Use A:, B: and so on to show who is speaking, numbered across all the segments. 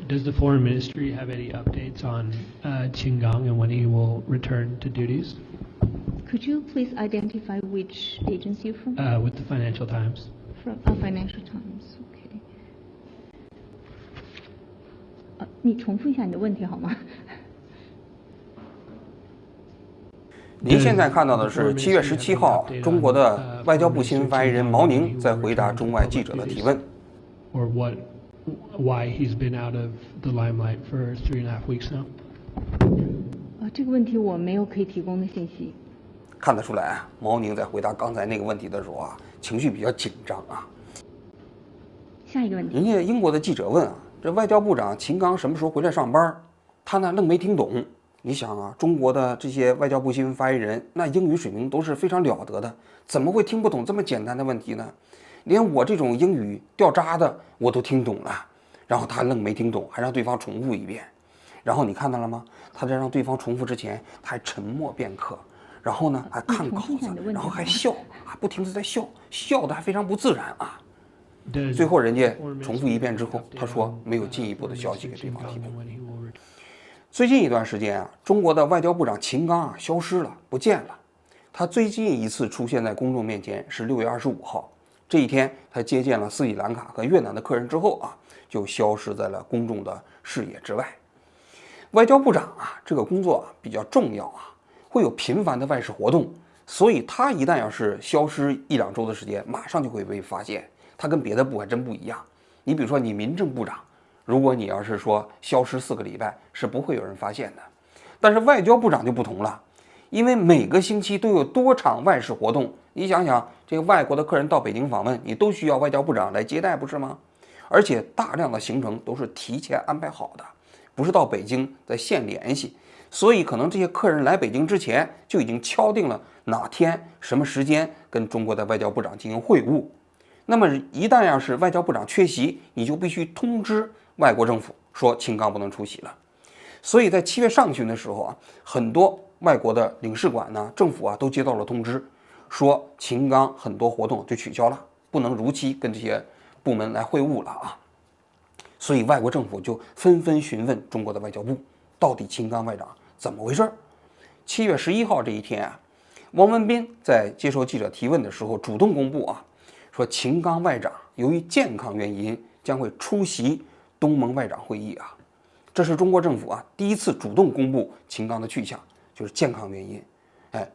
A: Does the foreign ministry have any updates on Qin Gang and when he will return to duties?
B: Could you please identify which agency you're from?
A: With the Financial Times.
B: From Financial Times. OK. 你重复一下你的问题好吗？
C: 您现在看到的是7月17号，中国的外交部新闻发言人毛宁在回答中外记者的提问。
A: Or why he's been out of the limelight for 3.5 weeks now?
B: 这个问题我没有可以提供的信息。
C: 看得出来啊，毛宁在回答刚才那个问题的时候啊，情绪比较紧张啊。
B: 下一个问题，
C: 人家英国的记者问啊，这外交部长秦刚什么时候回来上班？他呢愣没听懂。你想啊，中国的这些外交部新闻发言人，那英语水平都是非常了得的，怎么会听不懂这么简单的问题呢？连我这种英语掉渣的我都听懂了，然后他愣没听懂，还让对方重复一遍。然后你看到了吗？他在让对方重复之前，他还沉默片刻，然后呢还看稿子，然后还笑啊，不停地在笑，笑的还非常不自然啊。最后人家重复一遍之后，他说没有进一步的消息给对方提供。最近一段时间啊，中国的外交部长秦刚啊消失了，不见了。他最近一次出现在公众面前是6月25号，这一天他接见了斯里兰卡和越南的客人之后啊，就消失在了公众的视野之外。外交部长啊，这个工作比较重要啊，会有频繁的外事活动，所以他一旦要是消失1-2周的时间，马上就会被发现。他跟别的部还真不一样。你比如说你民政部长，如果你要是说消失4个礼拜，是不会有人发现的。但是外交部长就不同了，因为每个星期都有多场外事活动。你想想，这个外国的客人到北京访问，你都需要外交部长来接待，不是吗？而且大量的行程都是提前安排好的，不是到北京再现联系。所以可能这些客人来北京之前就已经敲定了哪天什么时间跟中国的外交部长进行会晤。那么一旦要是外交部长缺席，你就必须通知外国政府说秦刚不能出席了。所以在7月上旬的时候啊，很多外国的领事馆呢、政府啊都接到了通知，说秦刚很多活动就取消了，不能如期跟这些部门来会晤了啊。所以外国政府就纷纷询问中国的外交部，到底秦刚外长怎么回事？7月11号这一天啊，汪文斌在接受记者提问的时候主动公布啊，说秦刚外长由于健康原因将会出席东盟外长会议啊。这是中国政府啊第一次主动公布秦刚的去向，就是健康原因，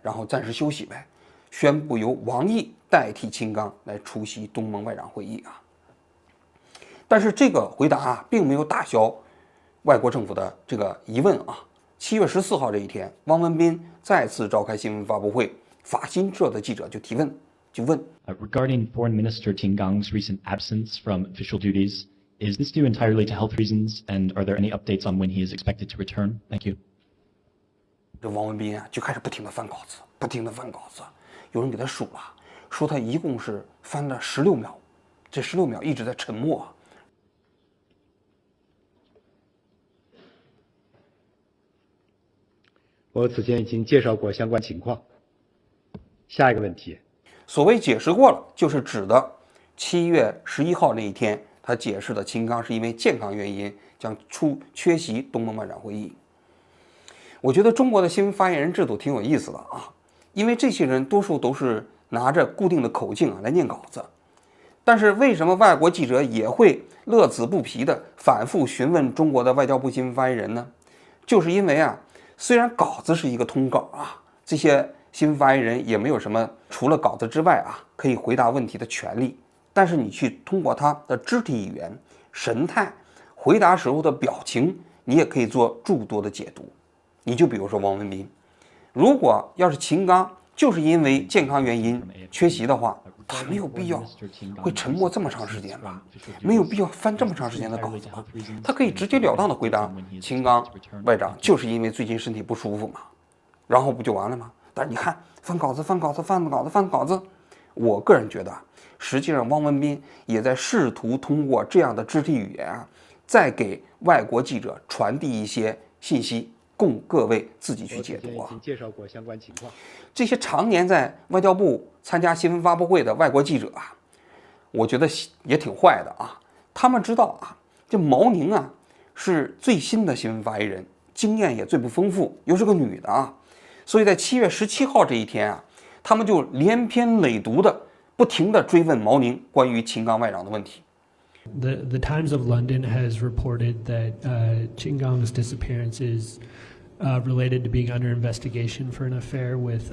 C: 然后暂时休息呗，宣布由王毅代替秦刚来出席东盟外长会议啊。但是这个回答啊，并没有打消外国政府的这个疑问啊。7月14号这一天，汪文斌再次召开新闻发布会，法新社的记者就提问，就问
D: ：Regarding Foreign Minister Qin Gang's recent absence from official duties, is this due entirely to health reasons? And are there any updates on when he is expected to return? Thank you.
C: 这汪文斌啊，就开始不停地翻稿子，不停地翻稿子。有人给他数了，说他一共是翻了16秒，这16秒一直在沉默。
E: 我此前已经介绍过相关情况。下一个问题，
C: 所谓解释过了，就是指的7月11号那一天，他解释的秦刚是因为健康原因将缺席东盟外长会议。我觉得中国的新闻发言人制度挺有意思的啊，因为这些人多数都是拿着固定的口径啊来念稿子，但是为什么外国记者也会乐此不疲的反复询问中国的外交部新闻发言人呢？就是因为啊，虽然稿子是一个通稿啊，这些新闻发言人也没有什么除了稿子之外啊可以回答问题的权利，但是你去通过他的肢体语言、神态、回答时候的表情，你也可以做诸多的解读。你就比如说汪文斌，如果要是秦刚就是因为健康原因缺席的话，他没有必要会沉默这么长时间吧？没有必要翻这么长时间的稿子吧？他可以直截了当的回答，秦刚外长就是因为最近身体不舒服嘛，然后不就完了吗？但是你看，翻稿子，我个人觉得，实际上汪文斌也在试图通过这样的肢体语言啊，再给外国记者传递一些信息，供各位自己去解读啊。
E: 已经介绍过相关情况。
C: 这些常年在外交部参加新闻发布会的外国记者啊，我觉得也挺坏的啊。他们知道啊，这毛宁啊，是最新的新闻发言人，经验也最不丰富，又是个女的啊，所以在7月17号这一天啊，他们就连篇累牍的不停的追问毛宁关于秦刚外长的问题。
A: The Times of London has reported that Qin Gang's disappearance is related to being under investigation for an affair with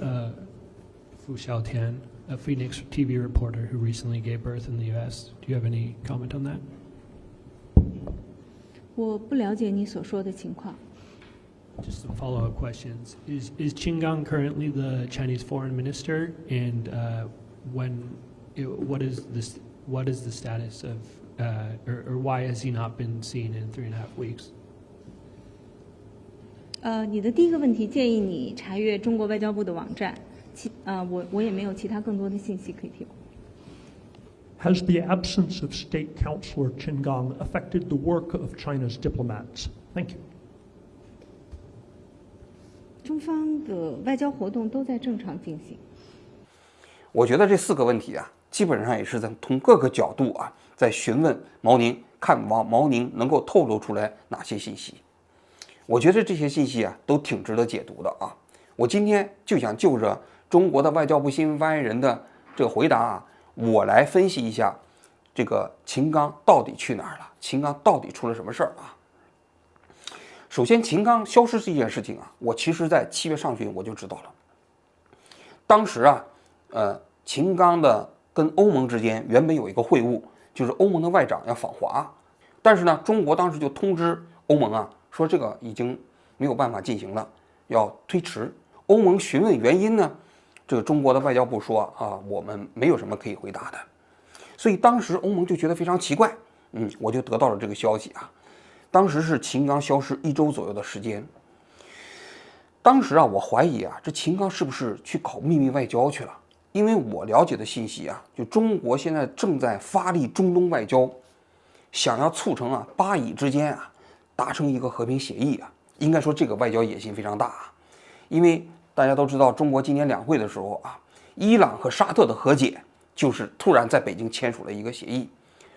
A: Fu Xiaotian, a Phoenix TV reporter who recently gave birth in the U.S. Do you have any comment on that?
B: 我不了解你所说的情况。
A: Just some follow-up questions. Is Qin Gang currently the Chinese foreign minister, and what is the status of or why has he not been seen in 3.5 weeks?
B: 你的第一个问题建议你查阅中国外交部的网站，我也没有其他更多的信息可以提供。
F: Has the absence of State Councilor Qin Gang affected the work of China's diplomats? Thank you.
B: 中方的外交活动都在正常进行。
C: 我觉得这4个问题啊，基本上也是在从各个角度啊，在询问毛宁，看毛宁能够透露出来哪些信息。我觉得这些信息啊，都挺值得解读的啊。我今天就想就着中国的外交部新闻发言人的这个回答啊，我来分析一下这个秦刚到底去哪儿了，秦刚到底出了什么事儿啊？首先，秦刚消失这件事情啊，我其实在7月上旬我就知道了。当时啊，秦刚的跟欧盟之间原本有一个会晤，就是欧盟的外长要访华，但是呢，中国当时就通知欧盟啊，说这个已经没有办法进行了，要推迟。欧盟询问原因呢，这个中国的外交部说啊，我们没有什么可以回答的。所以当时欧盟就觉得非常奇怪，我就得到了这个消息啊。当时是秦刚消失1周左右的时间。当时啊，我怀疑啊，这秦刚是不是去搞秘密外交去了？因为我了解的信息啊，就中国现在正在发力中东外交，想要促成啊巴以之间啊达成一个和平协议啊。应该说这个外交野心非常大啊，因为大家都知道，中国今年两会的时候啊，伊朗和沙特的和解就是突然在北京签署了一个协议。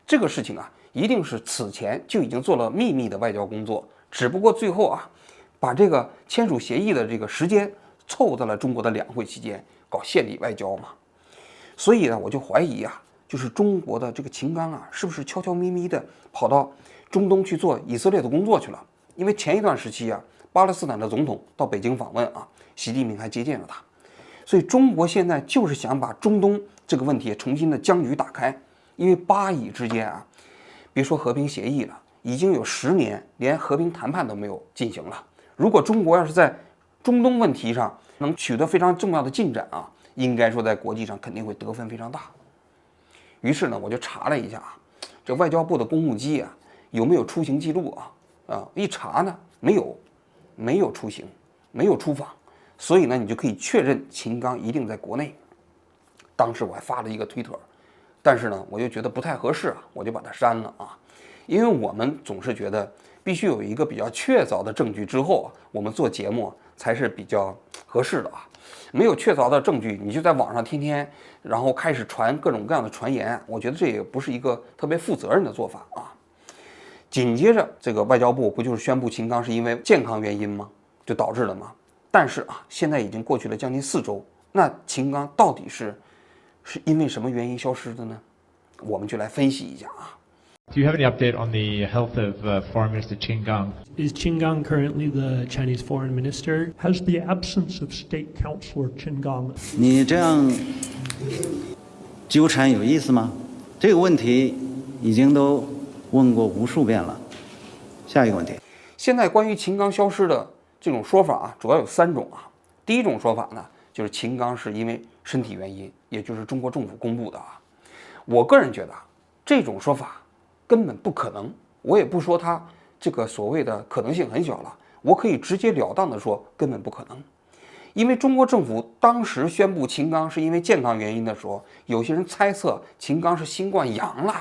C: 这个事情啊，一定是此前就已经做了秘密的外交工作，只不过最后啊，把这个签署协议的这个时间凑在了中国的两会期间，搞献礼外交嘛。所以呢，我就怀疑啊，就是中国的这个秦刚啊，是不是悄悄咪咪的跑到中东去做以色列的工作去了？因为前一段时期啊，巴勒斯坦的总统到北京访问啊，习近平还接见了他。所以中国现在就是想把中东这个问题重新的僵局打开。因为巴以之间啊，别说和平协议了，已经有10年连和平谈判都没有进行了。如果中国要是在中东问题上能取得非常重要的进展啊，应该说在国际上肯定会得分非常大。于是呢，我就查了一下啊，这外交部的公务机啊有没有出行记录啊？一查呢，没有出行，没有出访，所以呢，你就可以确认秦刚一定在国内。当时我还发了一个推特。但是呢，我就觉得不太合适啊，我就把它删了啊。因为我们总是觉得必须有一个比较确凿的证据之后，我们做节目才是比较合适的啊。没有确凿的证据，你就在网上天天然后开始传各种各样的传言，我觉得这也不是一个特别负责任的做法啊。紧接着，这个外交部不就是宣布秦刚是因为健康原因吗？就导致了吗？但是啊，现在已经过去了将近4周，那秦刚到底是因为什么原因消失的呢？我们就来分析一下啊。
G: Do you have any update on the health of Foreign Minister Qin Gang?
A: Is Qin Gang currently the Chinese foreign minister?
F: Has the absence of State Councilor Qin Gang?
H: 你这样纠缠有意思吗？这个问题已经都问过无数遍了。下一个问题。
C: 现在关于秦刚消失的这种说法啊，主要有3种啊。第一种说法呢，就是秦刚是因为身体原因，也就是中国政府公布的啊。我个人觉得这种说法根本不可能，我也不说它这个所谓的可能性很小了，我可以直截了当的说根本不可能。因为中国政府当时宣布秦刚是因为健康原因的时候，有些人猜测秦刚是新冠阳了，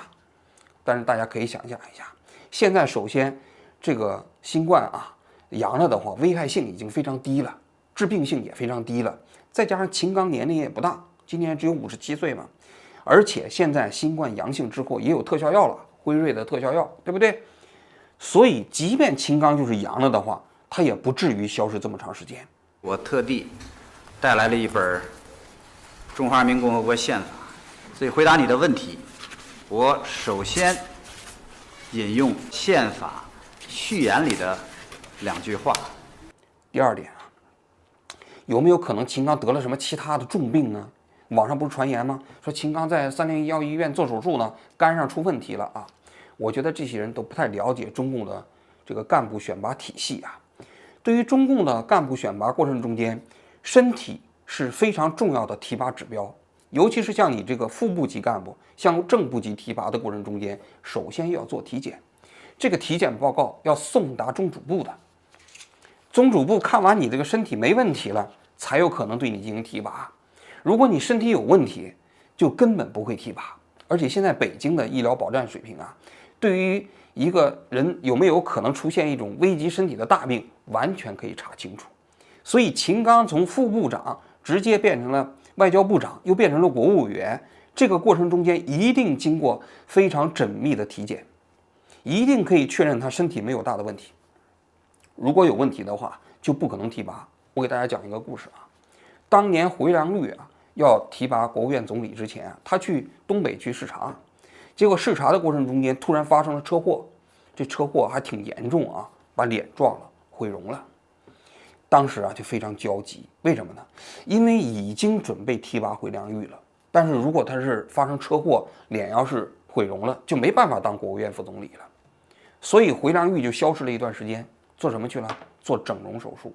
C: 但是大家可以想象一下，现在首先这个新冠啊阳了的话，危害性已经非常低了，致病性也非常低了，再加上秦刚年龄也不大，今年只有57岁嘛，而且现在新冠阳性之后也有特效药了，辉瑞的特效药，对不对？所以即便秦刚就是阳了的话，他也不至于消失这么长时间。
H: 我特地带来了一本《中华人民共和国宪法》，所以回答你的问题，我首先引用宪法序言里的2句话。
C: 第二点啊，有没有可能秦刚得了什么其他的重病呢？网上不是传言吗？说秦刚在301医院做手术呢，肝上出问题了啊！我觉得这些人都不太了解中共的这个干部选拔体系啊。对于中共的干部选拔过程中间，身体是非常重要的提拔指标，尤其是像你这个副部级干部向正部级提拔的过程中间，首先要做体检，这个体检报告要送达中主部的，中主部看完你这个身体没问题了，才有可能对你进行提拔。如果你身体有问题，就根本不会提拔。而且现在北京的医疗保障水平啊，对于一个人有没有可能出现一种危及身体的大病，完全可以查清楚。所以秦刚从副部长直接变成了外交部长，又变成了国务委员，这个过程中间一定经过非常缜密的体检，一定可以确认他身体没有大的问题。如果有问题的话，就不可能提拔。我给大家讲一个故事啊，当年回良率啊要提拔国务院总理之前啊，他去东北去视察，结果视察的过程中间突然发生了车祸，这车祸还挺严重啊，把脸撞了，毁容了。当时啊就非常焦急，为什么呢？因为已经准备提拔回良率了，但是如果他是发生车祸，脸要是毁容了，就没办法当国务院副总理了。所以回良率就消失了一段时间，做什么去了？做整容手术。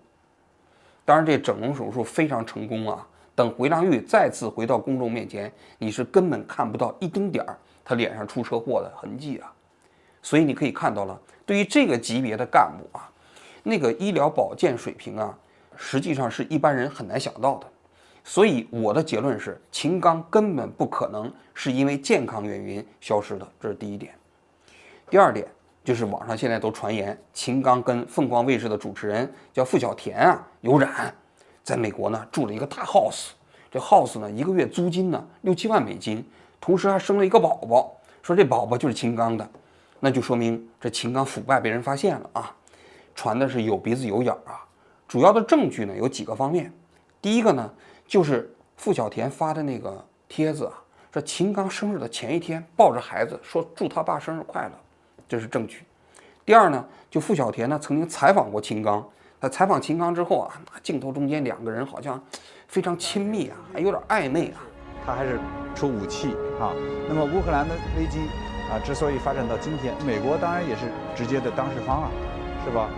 C: 当然，这整容手术非常成功啊。等回良率再次回到公众面前，你是根本看不到一丁点儿他脸上出车祸的痕迹啊。所以你可以看到了，对于这个级别的干部啊，那个医疗保健水平啊，实际上是一般人很难想到的。所以我的结论是，秦刚根本不可能是因为健康原因消失的，这是第一点。第二点就是网上现在都传言秦刚跟凤凰卫视的主持人叫付小田啊有染，在美国呢住了一个大 house， 这 house 呢一个月租金呢6、7万美金，同时还生了一个宝宝，说这宝宝就是秦刚的，那就说明这秦刚腐败被人发现了啊，传的是有鼻子有眼啊。主要的证据呢有几个方面，第一个呢就是付小田发的那个帖子啊，说秦刚生日的前一天抱着孩子说祝他爸生日快乐，这是证据。第二呢，就付小田呢曾经采访过秦刚，在采访秦刚之后啊，镜头中间两个人好像非常亲密啊，还有点暧昧啊。
I: 他还是出武器啊。那么乌克兰的危机啊，之所以发展到今天，美国当然也是直接的当事方啊，是吧？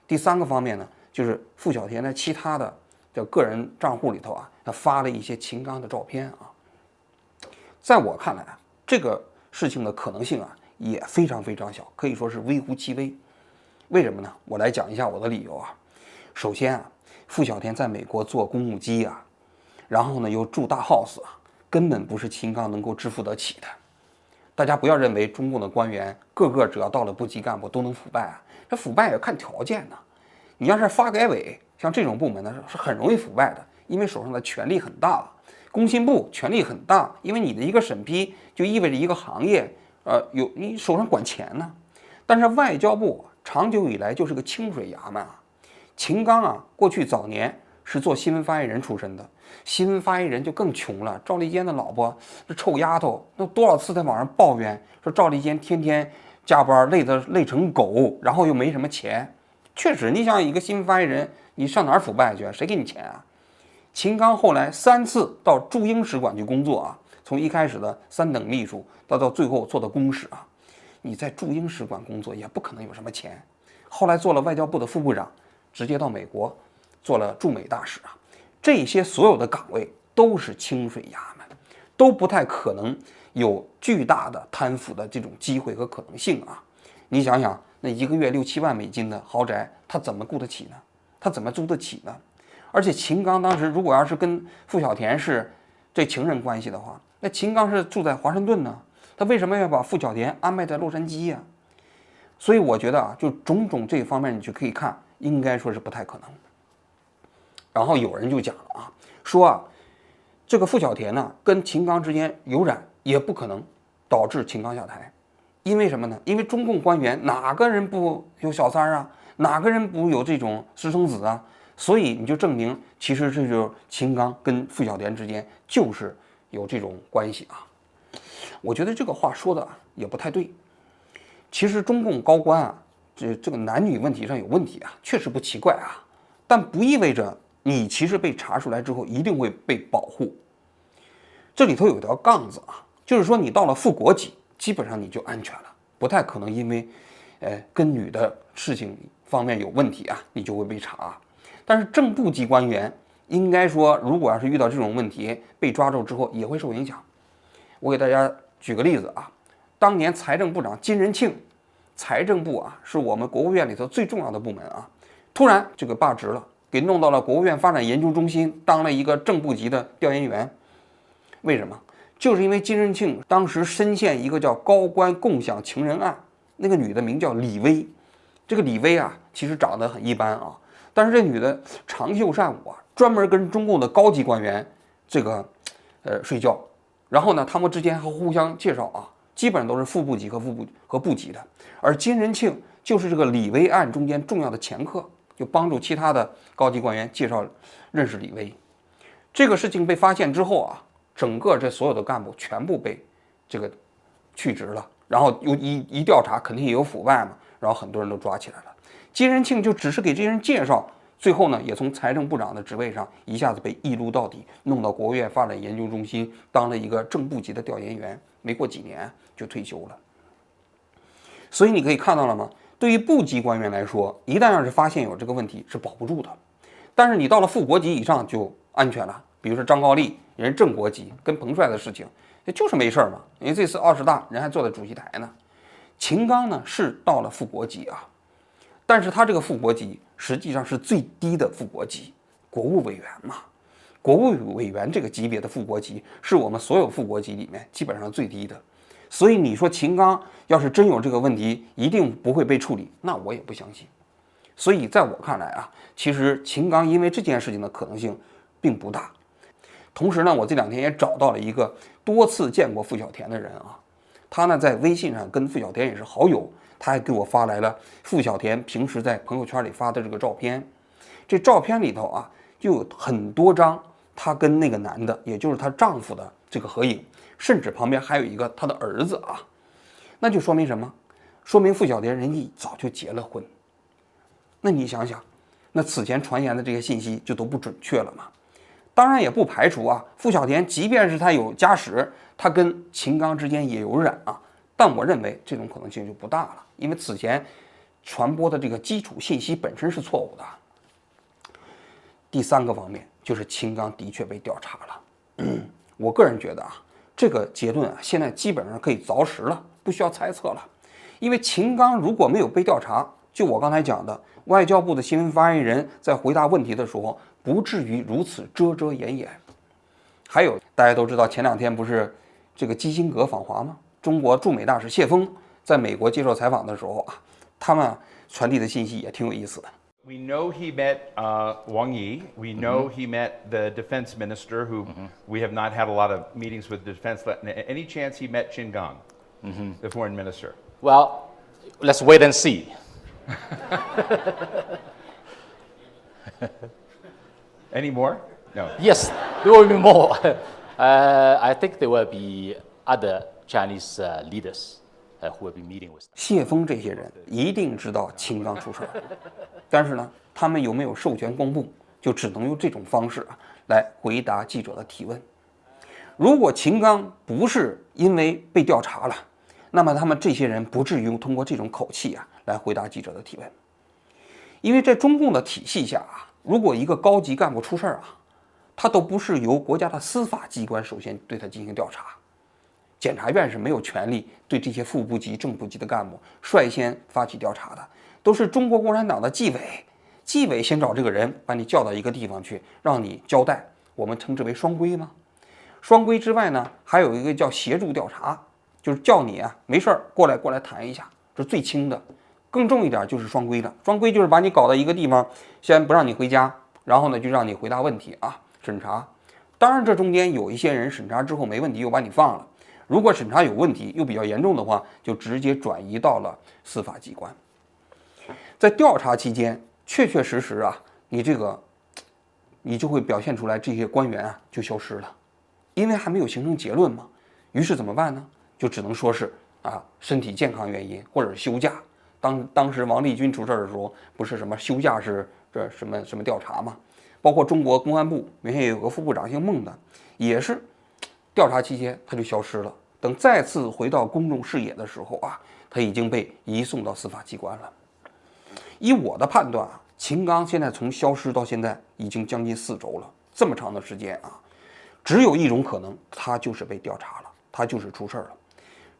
C: 第三个方面呢，就是付小田在其他的这个人账户里头啊，他发了一些秦刚的照片啊。在我看来啊，这个事情的可能性啊也非常非常小，可以说是微乎其微。为什么呢？我来讲一下我的理由啊。首先啊，付小田在美国坐公务机啊，然后呢又住大 house 啊，根本不是秦刚能够支付得起的。大家不要认为中共的官员个个只要到了部级干部都能腐败啊，这腐败也看条件呢。你要是发改委像这种部门呢，是很容易腐败的，因为手上的权力很大。工信部权力很大，因为你的一个审批就意味着一个行业，你手上管钱呢。但是外交部长久以来就是个清水衙门啊。秦刚啊，过去早年是做新闻发言人出身的，新闻发言人就更穷了。赵立坚的老婆这臭丫头，那多少次在网上抱怨说赵立坚天天加班累成狗，然后又没什么钱。确实，你想一个新闻发言人，你上哪儿腐败去？谁给你钱啊？秦刚后来3次到驻英使馆去工作啊，从一开始的3等秘书到最后做的公使啊，你在驻英使馆工作也不可能有什么钱。后来做了外交部的副部长，直接到美国做了驻美大使啊，这些所有的岗位都是清水衙门，都不太可能有巨大的贪腐的这种机会和可能性啊。你想想，那一个月6、7万美金的豪宅，他怎么雇得起呢？他怎么租得起呢？而且秦刚当时如果要是跟付小田是这情人关系的话，那秦刚是住在华盛顿呢，他为什么要把付小田安排在洛杉矶呀？所以我觉得啊，就种种这方面你就可以看，应该说是不太可能。然后有人就讲了啊，说啊，这个傅小田呢跟秦刚之间有染，也不可能导致秦刚下台。因为什么呢？因为中共官员哪个人不有小三啊？哪个人不有这种私生子啊？所以你就证明，其实这就是秦刚跟傅小田之间就是有这种关系啊。我觉得这个话说的也不太对。其实中共高官啊，这个男女问题上有问题啊，确实不奇怪啊，但不意味着你其实被查出来之后一定会被保护。这里头有条杠子啊，就是说你到了副国级，基本上你就安全了，不太可能因为，跟女的事情方面有问题啊，你就会被查。但是正部级官员应该说，如果要是遇到这种问题，被抓住之后也会受影响。我给大家举个例子啊，当年财政部长金仁庆，财政部啊是我们国务院里头最重要的部门啊，突然这个罢职了，给弄到了国务院发展研究中心当了一个正部级的调研员。为什么？就是因为金仁庆当时深陷一个叫高官共享情人案，那个女的名叫李薇。这个李薇啊，其实长得很一般啊，但是这女的长袖善舞啊，专门跟中共的高级官员这个睡觉，然后呢，他们之间还互相介绍啊，基本上都是副部级和部级的。而金仁庆就是这个李薇案中间重要的前客，就帮助其他的高级官员介绍认识李薇。这个事情被发现之后啊，整个这所有的干部全部被这个去职了，然后又一调查，肯定也有腐败嘛，然后很多人都抓起来了。金仁庆就只是给这些人介绍，最后呢，也从财政部长的职位上一下子被一撸到底，弄到国务院发展研究中心当了一个正部级的调研员，没过几年就退休了。所以你可以看到了吗？对于部级官员来说，一旦要是发现有这个问题是保不住的，但是你到了副国级以上就安全了。比如说张高丽，人正国级，跟彭帅的事情，就是没事嘛。因为这次20大人还坐在主席台呢。秦刚呢是到了副国级啊，但是他这个副国级实际上是最低的副国级，国务委员嘛。国务委员这个级别的副国级是我们所有副国级里面基本上最低的。所以你说秦刚要是真有这个问题，一定不会被处理，那我也不相信。所以在我看来啊，其实秦刚因为这件事情的可能性并不大。同时呢，我这2天也找到了一个多次见过傅小田的人啊，他呢在微信上跟傅小田也是好友，他还给我发来了傅小田平时在朋友圈里发的这个照片。这照片里头啊，就有很多张他跟那个男的，也就是她丈夫的这个合影，甚至旁边还有一个他的儿子啊。那就说明什么？说明傅小田人家早就结了婚。那你想想，那此前传言的这些信息就都不准确了吗？当然也不排除啊，傅小田即便是他有家室，他跟秦刚之间也有染啊，但我认为这种可能性就不大了，因为此前传播的这个基础信息本身是错误的。第3个方面就是秦刚的确被调查了。我个人觉得啊，这个结论啊，现在基本上可以凿实了，不需要猜测了。因为秦刚如果没有被调查，就我刚才讲的，外交部的新闻发言人在回答问题的时候，不至于如此遮遮掩掩。还有大家都知道，前2天不是这个基辛格访华吗？中国驻美大使谢峰在美国接受采访的时候啊，他们传递的信息也挺有意思的。
J: We know he met Wang Yi. We know he met the defense minister, who we have not had a lot of meetings with the defense. Any chance he met Qin Gang, the foreign minister?
K: Well, let's wait and see.
J: Any more? No.
K: Yes, there will be more. I think there will be other Chinese leaders who will be meeting with them.
C: 谢峰这些人一定知道秦刚出事了，但是呢，他们有没有授权公布，就只能用这种方式来回答记者的提问。如果秦刚不是因为被调查了，那么他们这些人不至于通过这种口气来回答记者的提问。因为在中共的体系下如果一个高级干部出事他都不是由国家的司法机关首先对他进行调查，检察院是没有权利对这些副部级、正部级的干部率先发起调查的，都是中国共产党的纪委，纪委先找这个人，把你叫到一个地方去，让你交代，我们称之为双规吗？双规之外呢，还有一个叫协助调查，就是叫你没事过来谈一下，这是最轻的。更重一点就是双规了，双规就是把你搞到一个地方，先不让你回家，然后呢就让你回答问题审查。当然，这中间有一些人审查之后没问题，又把你放了；如果审查有问题又比较严重的话，就直接转移到了司法机关。在调查期间，确确实实啊，你就会表现出来这些官员啊就消失了，因为还没有形成结论嘛。于是怎么办呢？就只能说是身体健康原因或者是休假。当时王立军出事的时候，不是什么休假是这什么调查嘛？包括中国公安部原先有个副部长姓孟的，也是调查期间他就消失了。等再次回到公众视野的时候啊，他已经被移送到司法机关了。以我的判断啊，秦刚现在从消失到现在已经将近4周了，这么长的时间啊，只有一种可能，他就是被调查了，他就是出事了。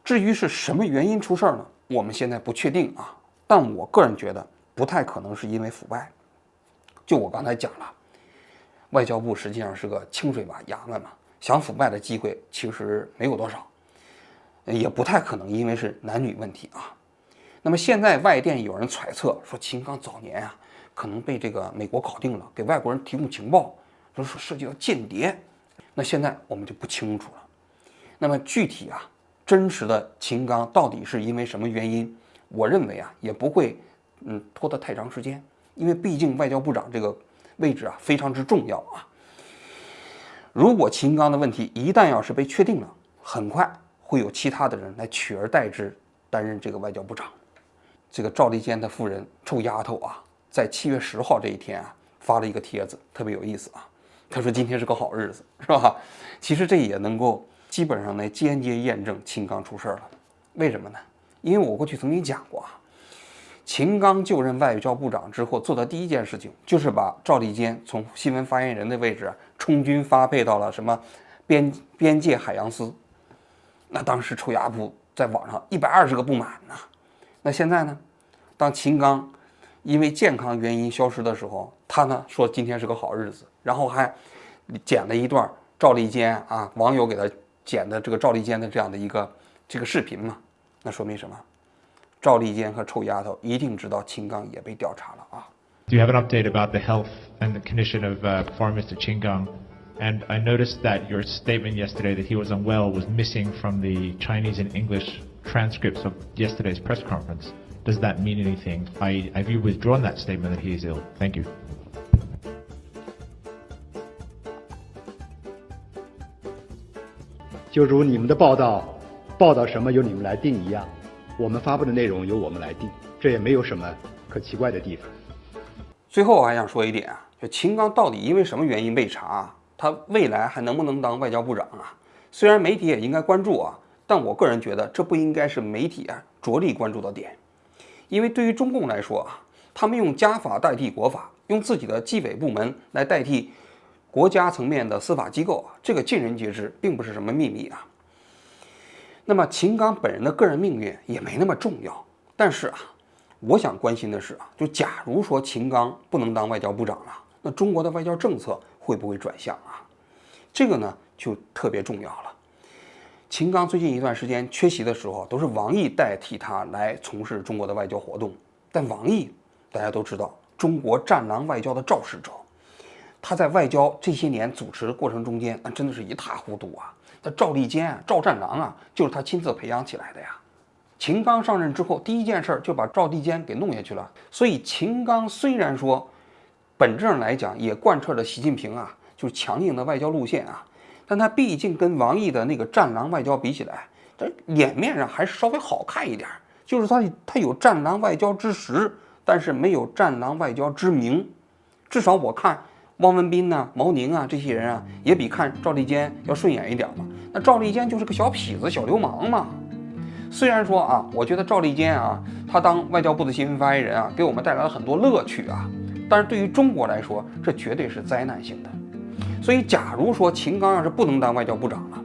C: 至于是什么原因出事呢？我们现在不确定啊，但我个人觉得不太可能是因为腐败。就我刚才讲了，外交部实际上是个清水衙门嘛，想腐败的机会其实没有多少，也不太可能因为是男女问题啊。那么现在外电有人揣测说，秦刚早年啊可能被这个美国搞定了，给外国人提供情报，说涉及到间谍。那现在我们就不清楚了。那么具体啊，真实的秦刚到底是因为什么原因？我认为啊，也不会拖得太长时间，因为毕竟外交部长这个位置啊非常之重要啊。如果秦刚的问题一旦要是被确定了，很快会有其他的人来取而代之担任这个外交部长。这个赵立坚的夫人臭丫头啊，在7月10号这一天啊发了一个帖子，特别有意思啊。他说今天是个好日子，是吧？其实这也能够基本上呢间接验证秦刚出事了。为什么呢？因为我过去曾经讲过啊，秦刚就任外交部长之后做的第一件事情，就是把赵立坚从新闻发言人的位置充军发配到了什么边界海洋司。那当时臭丫头在网上120个不满呢。那现在呢，当秦刚因为健康原因消失的时候，他呢说今天是个好日子，然后还剪了一段赵立坚啊，网友给他剪的这个赵立坚的这样的一个这个视频嘛，那说明什么？赵立坚和臭丫头一定知道秦刚也被调查了啊。
G: Do you have an update about the health and the condition of Foreign Minister Qin Gang? And I noticed that your statement yesterday that he was unwell was missing from the Chinese and English transcripts of yesterday's press conference. Does that mean anything? Have you withdrawn that statement that he is ill? Thank you.
E: 就如你们的报道什么由你们来定一样，我们发布的内容由我们来定，这也没有什么可奇怪的地方。
C: 最后我还想说一点啊，就秦刚到底因为什么原因被查，他未来还能不能当外交部长啊？虽然媒体也应该关注啊，但我个人觉得这不应该是媒体着力关注的点，因为对于中共来说啊，他们用家法代替国法，用自己的纪委部门来代替国家层面的司法机构啊，这个尽人皆知，并不是什么秘密啊。那么秦刚本人的个人命运也没那么重要，但是啊，我想关心的是啊，就假如说秦刚不能当外交部长了，那中国的外交政策会不会转向啊？这个呢就特别重要了。秦刚最近一段时间缺席的时候，都是王毅代替他来从事中国的外交活动。但王毅大家都知道，中国战狼外交的肇始者，他在外交这些年主持的过程中间，那真的是一塌糊涂啊。那赵立坚赵战狼啊，就是他亲自培养起来的呀。秦刚上任之后，第一件事就把赵立坚给弄下去了。所以秦刚虽然说本质上来讲也贯彻了习近平啊就是强硬的外交路线啊，但他毕竟跟王毅的那个战狼外交比起来，这脸面上还是稍微好看一点。就是他有战狼外交之实，但是没有战狼外交之名。至少我看汪文斌啊、毛宁啊这些人啊，也比看赵立坚要顺眼一点嘛。那赵立坚就是个小痞子、小流氓嘛。虽然说啊，我觉得赵立坚啊，他当外交部的新闻发言人啊，给我们带来了很多乐趣啊，但是对于中国来说，这绝对是灾难性的。所以，假如说秦刚要是不能当外交部长了，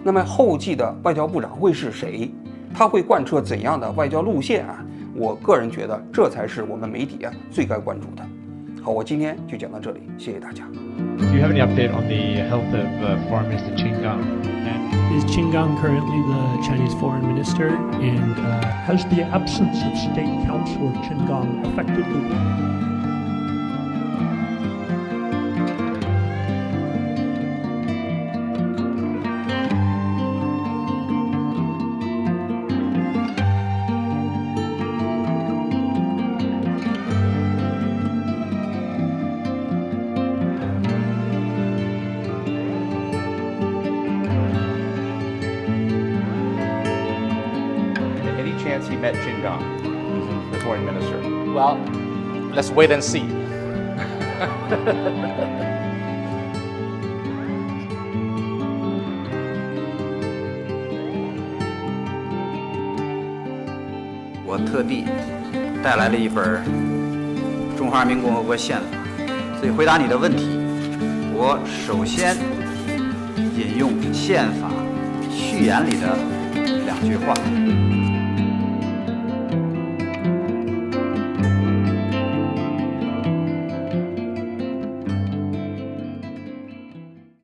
C: 那么后继的外交部长会是谁？他会贯彻怎样的外交路线啊？我个人觉得，这才是我们媒体啊最该关注的。好，我今天就讲到这里，谢谢大家。
G: Do you have any update on the health of Foreign Minister Qin Gang?
A: Is Qin Gang currently the Chinese foreign minister? And
F: Has the absence of State Councillor Qin Gang affected the
J: met Qin Gang, the foreign minister?
K: Well, let's wait and see.
H: 我特地带来了一本《中华人民共和国宪法》，所以回答你的问题，我首先引用宪法序言里的2句话。